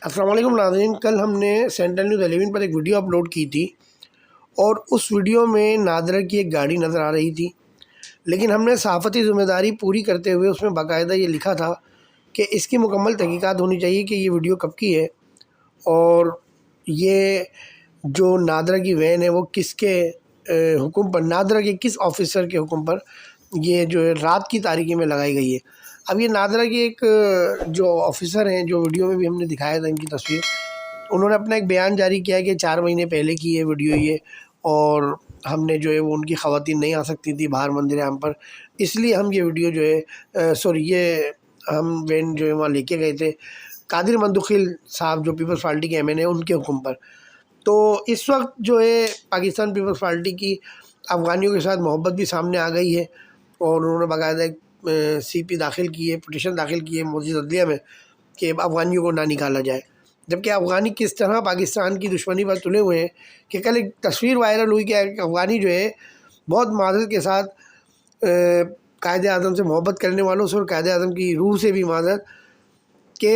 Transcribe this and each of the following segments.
अस्सलाम वालेकुम नाज़रीन, कल हमने सेंट्रल न्यूज़ 11 पर एक वीडियो अपलोड की थी और उस वीडियो में नादरा की एक गाड़ी नज़र आ रही थी। लेकिन हमने सहाफ़ती ज़िम्मेदारी पूरी करते हुए उसमें बाकायदा ये लिखा था कि इसकी मुकम्मल तहकीकात होनी चाहिए कि ये वीडियो कब की है और ये जो नादरा की वैन है वो किसके हुक्म पर, नादरा के किस ऑफिसर के हुक्म पर ये जो है रात की तारीकी में लगाई गई है। अब ये नादरा के एक जो ऑफिसर हैं, जो वीडियो में भी हमने दिखाया था इनकी तस्वीर, उन्होंने अपना एक बयान जारी किया कि 4 महीने पहले की ये वीडियो ये, और हमने जो है वो उनकी ख़वातीन नहीं आ सकती थी बाहर मंदिर आम पर, इसलिए हम ये वीडियो जो है सॉरी ये हम वैन जो है वहाँ लेके गए थे कादिर मंदुखिल साहब जो पीपल्स पार्टी के MN है उनके हुक्म पर। तो इस वक्त जो है पाकिस्तान पीपल्स पार्टी की अफ़गानियों के साथ मोहब्बत भी सामने आ गई है और उन्होंने बाकायदा एक CP दाखिल की है, पिटीशन दाखिल की है मौजूदा अदलिया में कि अफ़गानियों को ना निकाला जाए। जबकि अफ़गानी किस तरह पाकिस्तान की दुश्मनी पर तुले हुए हैं कि कल एक तस्वीर वायरल हुई कि अफ़गानी जो है बहुत माज़रत के साथ कायद-ए-आज़म से मोहब्बत करने वालों से और कायद-ए-आज़म की रूह से भी माज़रत कि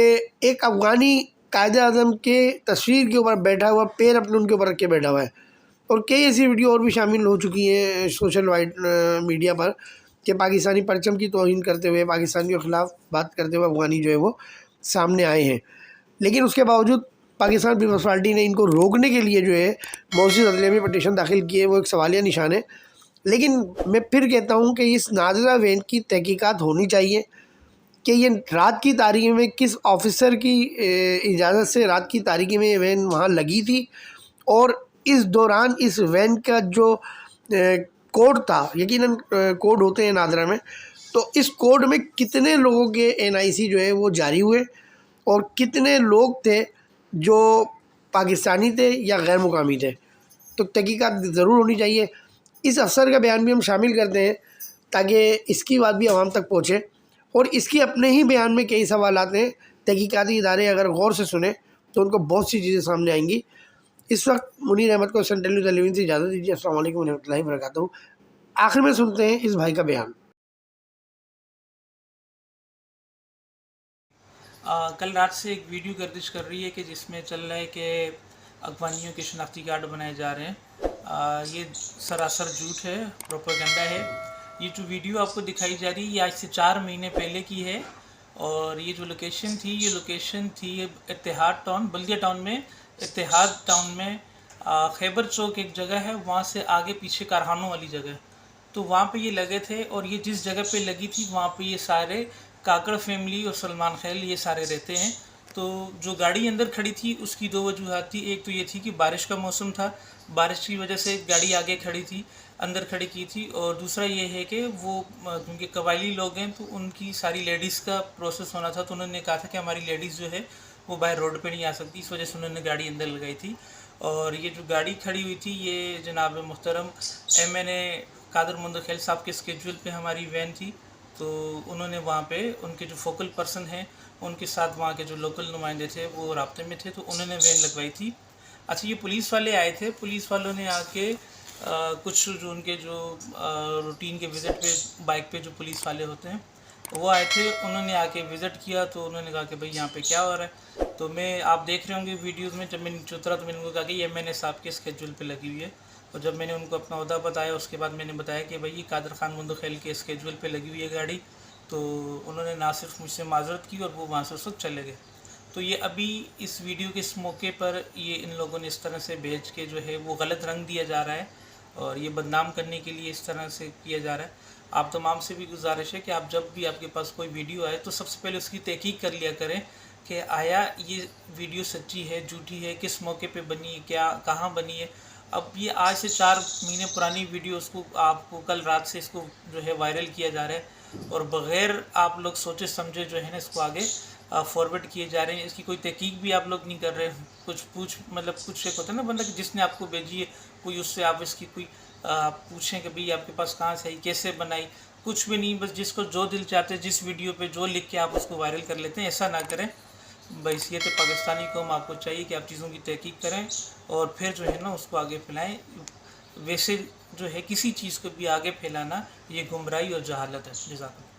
एक अफ़गानी कायद-ए-आज़म के तस्वीर के ऊपर बैठा हुआ, पैर अपने उनके ऊपर रख के बैठा हुआ है। और कई ऐसी वीडियो और भी शामिल हो चुकी हैं सोशल मीडिया पर कि पाकिस्तानी परचम की तौहीन करते हुए, पाकिस्तान के ख़िलाफ़ बात करते हुए अफ़गानी जो है वो सामने आए हैं। लेकिन उसके बावजूद पाकिस्तान पीपल्स पार्टी ने इनको रोकने के लिए जो है मौजूदा अदलिया में पटिशन दाखिल की है, वो एक सवालिया निशान है। लेकिन मैं फिर कहता हूँ कि इस नादरा वैन की तहकीकात होनी चाहिए कि ये रात की तारीकी में किस ऑफिसर की इजाज़त से रात की तारीकी में ये वैन वहाँ लगी थी, और इस दौरान इस वैन का जो कोड था, यकीनन कोड होते हैं नादरा में, तो इस कोड में कितने लोगों के NIC जो है वो जारी हुए और कितने लोग थे जो पाकिस्तानी थे या गैर मुकामी थे। तो तहकीकात ज़रूर होनी चाहिए। इस अफसर का बयान भी हम शामिल करते हैं ताकि इसकी बात भी आवाम तक पहुँचे, और इसके अपने ही बयान में कई सवालात हैं। तहकीकाती इदारे अगर गौर से सुने तो उनको बहुत सी चीज़ें सामने आएंगी। इस वक्त मुनीर अहमद को सेंट्रल न्यूज़ 11 से इजाज़त दीजिए। अस्सलाम वालेकुम व रहमतुल्लाहि व बरकातहू। आखिर में सुनते हैं इस भाई का बयान। कल रात से एक वीडियो गर्दिश कर रही है कि जिसमें चल रहा है कि अफ़गानियों के शनाख्ती कार्ड बनाए जा रहे हैं। ये सरासर झूठ है, प्रोपेगेंडा है। ये जो वीडियो आपको दिखाई जा रही है ये आज से 4 महीने पहले की है, और ये जो लोकेशन थी ये लोकेशन थी इत्तेहाद टाउन, बल्दिया टाउन में, इत्तेहाद टाउन में खैबर चौक एक जगह है, वहाँ से आगे पीछे कारखानों वाली जगह, तो वहाँ पे ये लगे थे। और ये जिस जगह पे लगी थी वहाँ पे ये सारे काकड़ फैमिली और सलमान खैल ये सारे रहते हैं। तो जो गाड़ी अंदर खड़ी थी उसकी 2 वजूहत थी। एक तो ये थी कि बारिश का मौसम था, बारिश की वजह से गाड़ी आगे खड़ी थी, अंदर खड़ी की थी। और दूसरा ये है कि वो क्योंकि कबायली लोग हैं तो उनकी सारी लेडीज़ का प्रोसेस होना था, तो उन्होंने कहा था कि हमारी लेडीज़ जो है वो बाहर रोड पे नहीं आ सकती, इस वजह से उन्होंने गाड़ी अंदर लगाई थी। और ये जो गाड़ी खड़ी हुई थी ये जनाब मोहतरम MNA कादिर मंदुखिल साहब के स्केड्यूल पे हमारी वैन थी। तो उन्होंने वहाँ पे उनके जो फोकल पर्सन हैं उनके साथ वहाँ के जो लोकल नुमाइंदे थे वो राब्ते में थे, तो उन्होंने वैन लगवाई थी। अच्छा, ये पुलिस वाले आए थे, पुलिस वालों ने आके कुछ जो उनके जो रूटीन के विज़िट पे बाइक पे जो पुलिस वाले होते हैं वो आए थे, उन्होंने आके विज़िट किया। तो उन्होंने कहा कि भाई यहाँ पे क्या हो रहा है। तो मैं आप देख रहे होंगे वीडियोस में, जब मैं नीचे उतरा तो मैंने उनको कहा कि ये MNA साहब के स्केड्यूल पे लगी हुई है। और जब मैंने उनको अपना अहदा बताया उसके बाद मैंने बताया कि भाई ये कादिर खान मंदुखिल के स्केड्यूल पे लगी हुई है गाड़ी, तो उन्होंने ना सिर्फ मुझसे माजरत की और वो वहाँ से उस वक्त चले गए। तो ये अभी इस वीडियो के इस मौके पर ये इन लोगों ने इस तरह से भेज के जो है वो गलत रंग दिया जा रहा है और ये बदनाम करने के लिए इस तरह से किया जा रहा है। आप तमाम से भी गुजारिश है कि आप जब भी आपके पास कोई वीडियो आए तो सबसे पहले उसकी तहकीक कर लिया करें कि आया ये वीडियो सच्ची है, झूठी है, किस मौके पे बनी है, क्या कहाँ बनी है। अब ये आज से 4 महीने पुरानी वीडियो उसको आपको कल रात से इसको जो है वायरल किया जा रहा है और बग़ैर आप लोग सोचे समझे जो है ना इसको आगे फॉरवर्ड किए जा रहे हैं। इसकी कोई तहकीक भी आप लोग नहीं कर रहे। कुछ मतलब कुछ एक होता है ना बंदा कि जिसने आपको भेजी है कोई, उससे आप इसकी कोई पूछें कि भाई आपके पास कहाँ से आई, कैसे बनाई, कुछ भी नहीं। बस जिसको जो दिल चाहते हैं जिस वीडियो पे जो लिख के आप उसको वायरल कर लेते हैं। ऐसा ना करें। बहैसियत पाकिस्तानी कौम आपको चाहिए कि आप चीज़ों की तहकीक करें और फिर जो है ना उसको आगे फैलाएं। वैसे जो है किसी चीज़ को भी आगे फैलाना ये गुमराही और जहालत है। जज़ाकल्लाह।